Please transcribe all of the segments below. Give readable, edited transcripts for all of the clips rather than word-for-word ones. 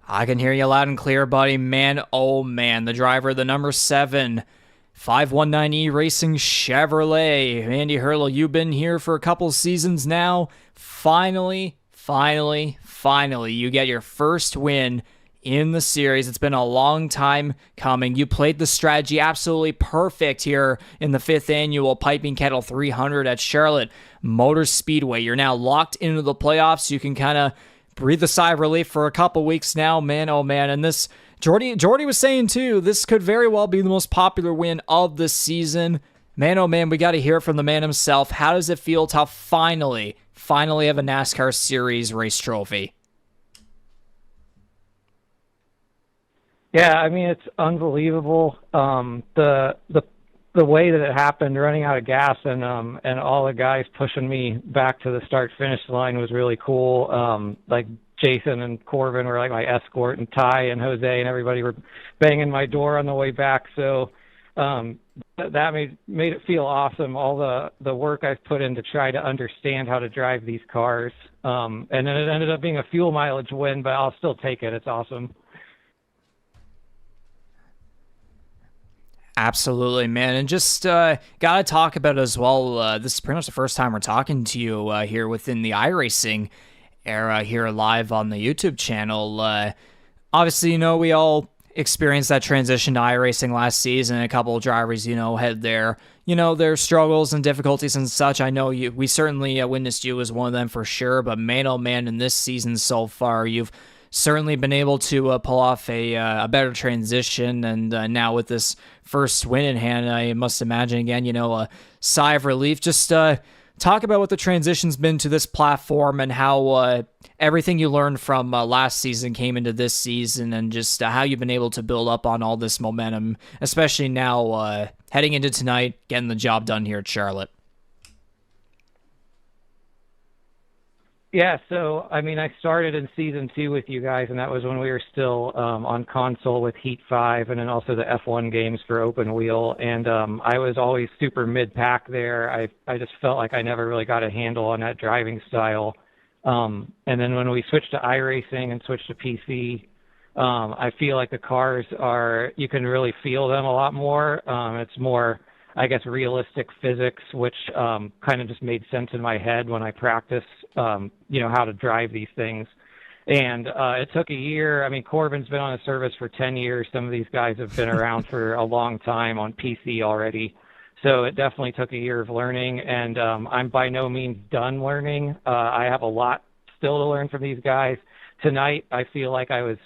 I can hear you loud and clear, buddy. Man, oh man, the driver, the number 7, 519E Racing Chevrolet. Andy Hertel, you've been here for a couple seasons now. Finally, you get your first win in the series. It's been a long time coming. You played the strategy absolutely perfect here in the 5th annual Piping Kettle 300 at Charlotte Motor Speedway. You're now locked into the playoffs. You can kind of breathe a sigh of relief for a couple weeks now. Man, oh man. And this, Jordy was saying too, this could very well be the most popular win of the season. Man, oh man, we got to hear from the man himself. How does it feel to finally have a NASCAR Series race trophy? Yeah, I mean, it's unbelievable. The way that it happened, running out of gas, and all the guys pushing me back to the start finish line was really cool. Like Jason and Corbin were like my escort, and Ty and Jose and everybody were banging my door on the way back. So that made it feel awesome. All the work I've put in to try to understand how to drive these cars, and then it ended up being a fuel mileage win, but I'll still take it. It's awesome. Absolutely, man. And just got to talk about it as well. This is pretty much the first time we're talking to you here within the iRacing era here live on the YouTube channel. Obviously, we all experienced that transition to iRacing last season. A couple of drivers, had their struggles and difficulties and such. I know we certainly witnessed you as one of them for sure. But man, oh man, in this season so far, you've certainly been able to pull off a better transition, and now with this first win in hand, I must imagine again, a sigh of relief. Just talk about what the transition's been to this platform and how everything you learned from last season came into this season, and just how you've been able to build up on all this momentum, especially now heading into tonight, getting the job done here at Charlotte. Yeah, so, I mean, I started in Season 2 with you guys, and that was when we were still on console with Heat 5 and then also the F1 games for Open Wheel, and I was always super mid-pack there. I just felt like I never really got a handle on that driving style. And then when we switched to iRacing and switched to PC, I feel like the cars you can really feel them a lot more. It's more, I guess, realistic physics, which kind of just made sense in my head when I practiced, how to drive these things. And it took a year. I mean, Corbin's been on the service for 10 years. Some of these guys have been around for a long time on PC already. So it definitely took a year of learning, and I'm by no means done learning. I have a lot still to learn from these guys. Tonight, I feel like I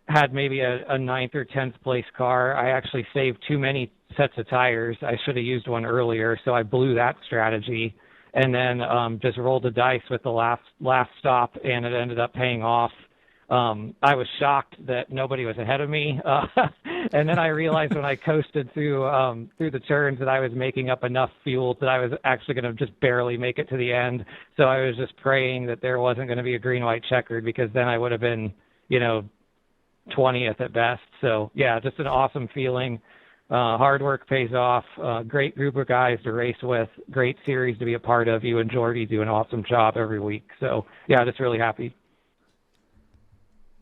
had maybe a ninth or 10th place car. I actually saved too many sets of tires. I should have used one earlier, so I blew that strategy, and then just rolled the dice with the last stop, and it ended up paying off. I was shocked that nobody was ahead of me, and then I realized when I coasted through the turns that I was making up enough fuel that I was actually going to just barely make it to the end. So I was just praying that there wasn't going to be a green-white checkered, because then I would have been, 20th at best. So yeah, just an awesome feeling. Hard work pays off. Great group of guys to race with. Great series to be a part of. You and Jordy do an awesome job every week. So yeah, just really happy.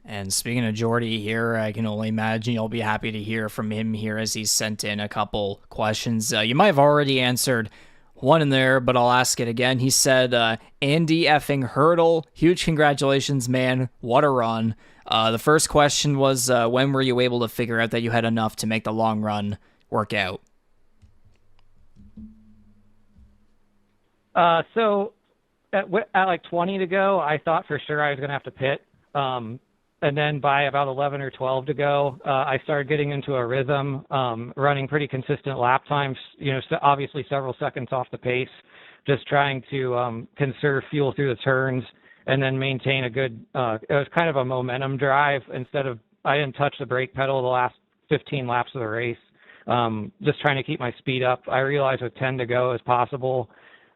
And speaking of Jordy here, I can only imagine you'll be happy to hear from him here as he's sent in a couple questions. You might have already answered one in there, but I'll ask it again. He said, Andy effing Hertel, huge congratulations, man. What a run. The first question was, when were you able to figure out that you had enough to make the long run work out? So at like 20 to go, I thought for sure I was going to have to pit. And then by about 11 or 12 to go, I started getting into a rhythm, running pretty consistent lap times, so obviously several seconds off the pace, just trying to conserve fuel through the turns and then maintain a good, it was kind of a momentum drive. I didn't touch the brake pedal the last 15 laps of the race, just trying to keep my speed up. I realized with 10 to go is possible.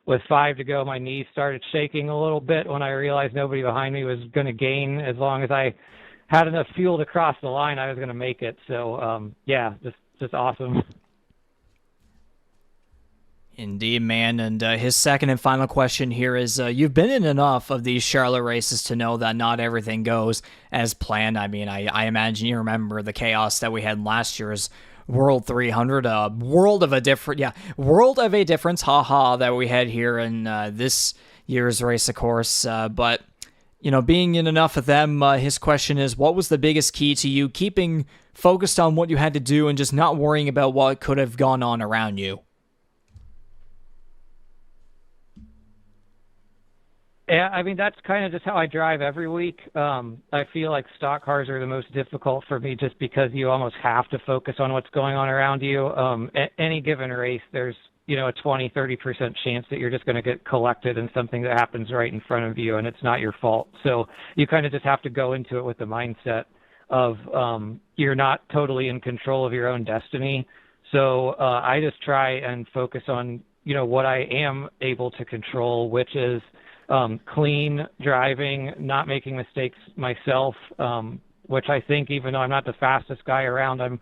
With 5 to go, my knees started shaking a little bit when I realized nobody behind me was going to gain. As long as I had enough fuel to cross the line, I was going to make it. So, yeah, just awesome. Indeed, man. And his second and final question here is you've been in enough of these Charlotte races to know that not everything goes as planned. I mean, I imagine you remember the chaos that we had in last year's World 300, world of a difference, haha, that we had here in this year's race, of course. But, being in enough of them, his question is, what was the biggest key to you keeping focused on what you had to do and just not worrying about what could have gone on around you? Yeah, I mean, that's kind of just how I drive every week. I feel like stock cars are the most difficult for me just because you almost have to focus on what's going on around you. At any given race, there's, a 20-30% chance that you're just going to get collected in something that happens right in front of you, and it's not your fault. So you kind of just have to go into it with the mindset of you're not totally in control of your own destiny. So I just try and focus on, what I am able to control, which is clean driving, not making mistakes myself, which I think, even though I'm not the fastest guy around, I'm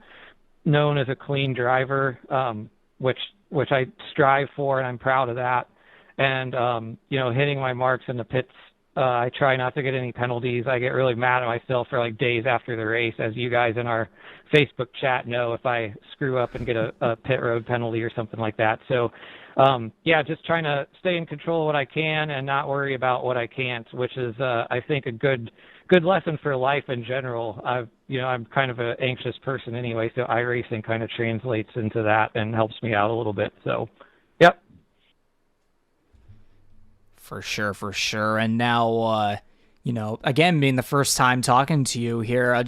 known as a clean driver, which I strive for, and I'm proud of that. And, hitting my marks in the pits, I try not to get any penalties. I get really mad at myself for like days after the race, as you guys in our Facebook chat know, if I screw up and get a pit road penalty or something like that. So, just trying to stay in control of what I can and not worry about what I can't, which is, I think, a good lesson for life in general. I'm kind of an anxious person anyway, so iRacing kind of translates into that and helps me out a little bit. So, yep. For sure. And now, again, being the first time talking to you here, all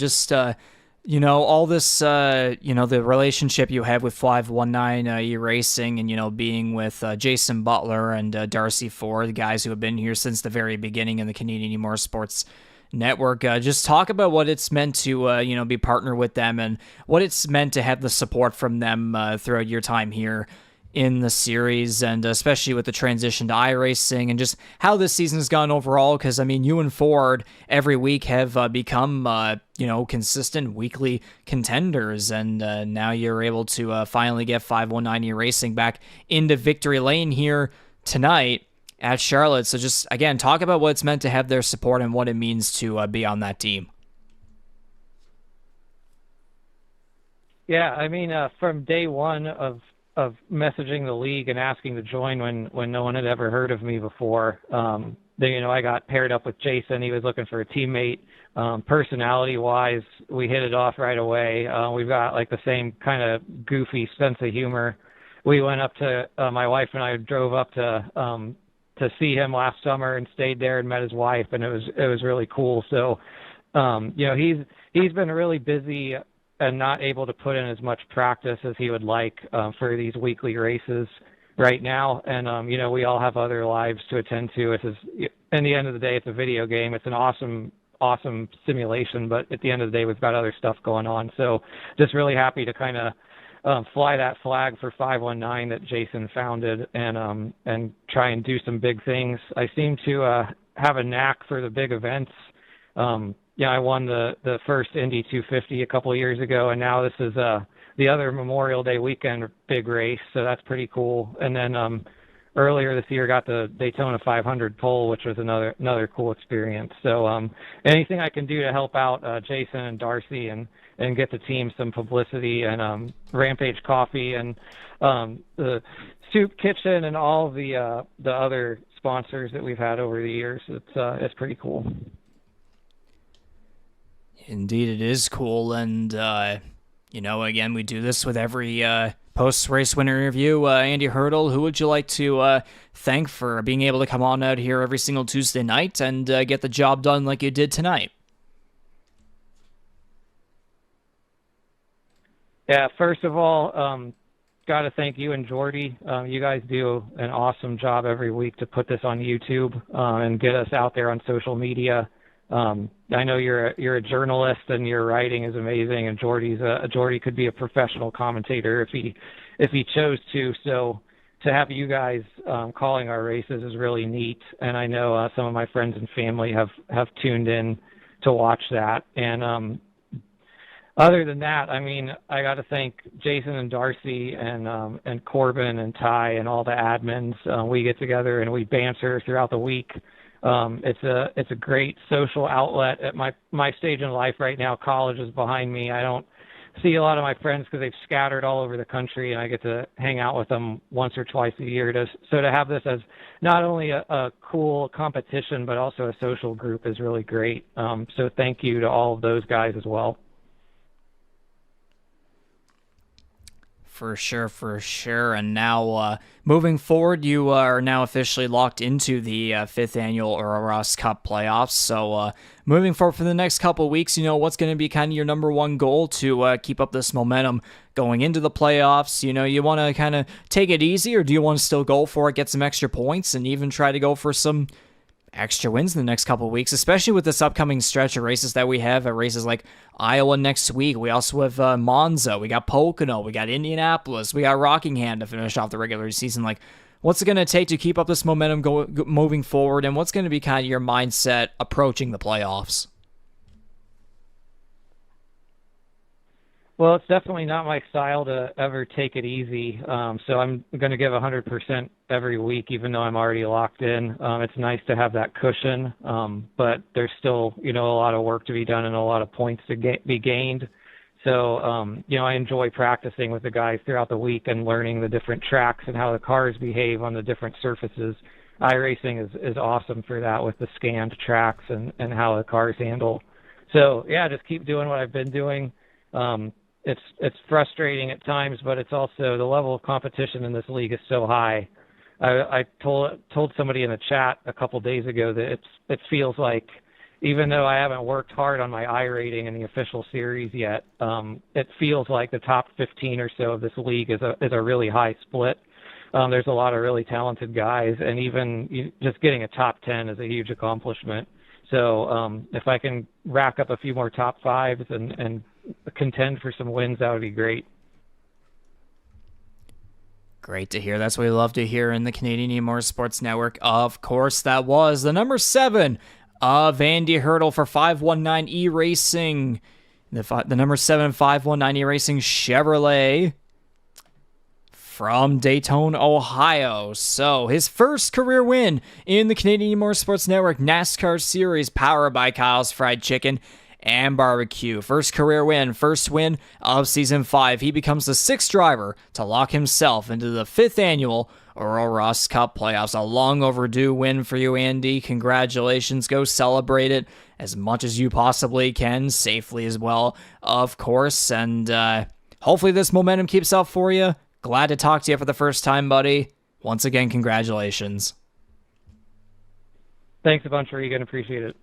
this, the relationship you have with 519 E-Racing and, being with Jason Butler and Darcy Ford, guys who have been here since the very beginning in the Canadian E-Motorsports network. Just talk about what it's meant to, be partnered with them and what it's meant to have the support from them throughout your time here in the series, and especially with the transition to iRacing and just how this season has gone overall. Because, I mean, you and Ford every week have become, consistent weekly contenders, and now you're able to finally get 519 Racing back into victory lane here tonight at Charlotte. So just, again, talk about what it's meant to have their support and what it means to be on that team. Yeah, I mean, from day one of messaging the league and asking to join when no one had ever heard of me before. I got paired up with Jason. He was looking for a teammate. Personality-wise, we hit it off right away. We've got like the same kind of goofy sense of humor. We went up to my wife and I drove up to see him last summer and stayed there and met his wife, and it was really cool. So, he's been really busy and not able to put in as much practice as he would like for these weekly races right now. And, we all have other lives to attend to. In the end of the day, it's a video game. It's an awesome simulation, but at the end of the day, we've got other stuff going on. So just really happy to kind of fly that flag for 519 that Jason founded and try and do some big things. I seem to have a knack for the big events. I won the first Indy 250 a couple of years ago, and now this is the other Memorial Day weekend big race, so that's pretty cool. And then earlier this year got the Daytona 500 pole, which was another cool experience. So anything I can do to help out Jason and Darcy and get the team some publicity, and Rampage Coffee and the Soup Kitchen and all the other sponsors that we've had over the years, it's pretty cool. Indeed, it is cool, and, again, we do this with every post-race winner interview. Andy Hertel, who would you like to thank for being able to come on out here every single Tuesday night and get the job done like you did tonight? Yeah, first of all, got to thank you and Jordy. You guys do an awesome job every week to put this on YouTube and get us out there on social media. I know you're a journalist and your writing is amazing, and Jordy could be a professional commentator if he chose to. So to have you guys calling our races is really neat, and I know some of my friends and family have tuned in to watch that. And Other than that, I mean, I got to thank Jason and Darcy and Corbin and Ty and all the admins. We get together and we banter throughout the week. It's a great social outlet at my stage in life right now. College is behind me. I don't see a lot of my friends because they've scattered all over the country, and I get to hang out with them once or twice a year. So to have this as not only a cool competition but also a social group is really great. So thank you to all of those guys as well. For sure, for sure. And now, moving forward, you are now officially locked into the 5th annual Ross Cup playoffs. So, moving forward for the next couple of weeks, what's going to be kind of your number one goal to keep up this momentum going into the playoffs? You want to kind of take it easy, or do you want to still go for it, get some extra points, and even try to go for some extra wins in the next couple of weeks, especially with this upcoming stretch of races that we have at races like Iowa next week. We also have Monza, we got Pocono, we got Indianapolis, we got Rockingham to finish off the regular season. Like, what's it going to take to keep up this momentum moving forward, and what's going to be kind of your mindset approaching the playoffs? Well, it's definitely not my style to ever take it easy. So I'm going to give 100% every week, even though I'm already locked in. It's nice to have that cushion, but there's still, a lot of work to be done and a lot of points to be gained. So, I enjoy practicing with the guys throughout the week and learning the different tracks and how the cars behave on the different surfaces. iRacing is awesome for that with the scanned tracks and how the cars handle. So, yeah, just keep doing what I've been doing. It's frustrating at times, but it's also the level of competition in this league is so high. I told somebody in the chat a couple days ago that it feels like, even though I haven't worked hard on my I rating in the official series yet, it feels like the top 15 or so of this league is a really high split. There's a lot of really talented guys, and even just getting a top 10 is a huge accomplishment. So if I can rack up a few more top fives and contend for some wins, that would be great. Great to hear. That's what we love to hear in the Canadian E-Motorsports Network. Of course, that was the number 7 of Andy Hertel for 519 E-Racing. The number 7 519 E-Racing Chevrolet from Daytona, Ohio. So his first career win in the Canadian E-Motorsports Network NASCAR Series, powered by Kyle's Fried Chicken and Barbecue. First career win, first win of Season 5. He becomes the 6th driver to lock himself into the 5th annual Ross Cup playoffs. A long overdue win for you, Andy. Congratulations. Go celebrate it as much as you possibly can, safely as well, of course. And hopefully this momentum keeps up for you. Glad to talk to you for the first time, buddy. Once again, congratulations. Thanks a bunch, Regan. Appreciate it.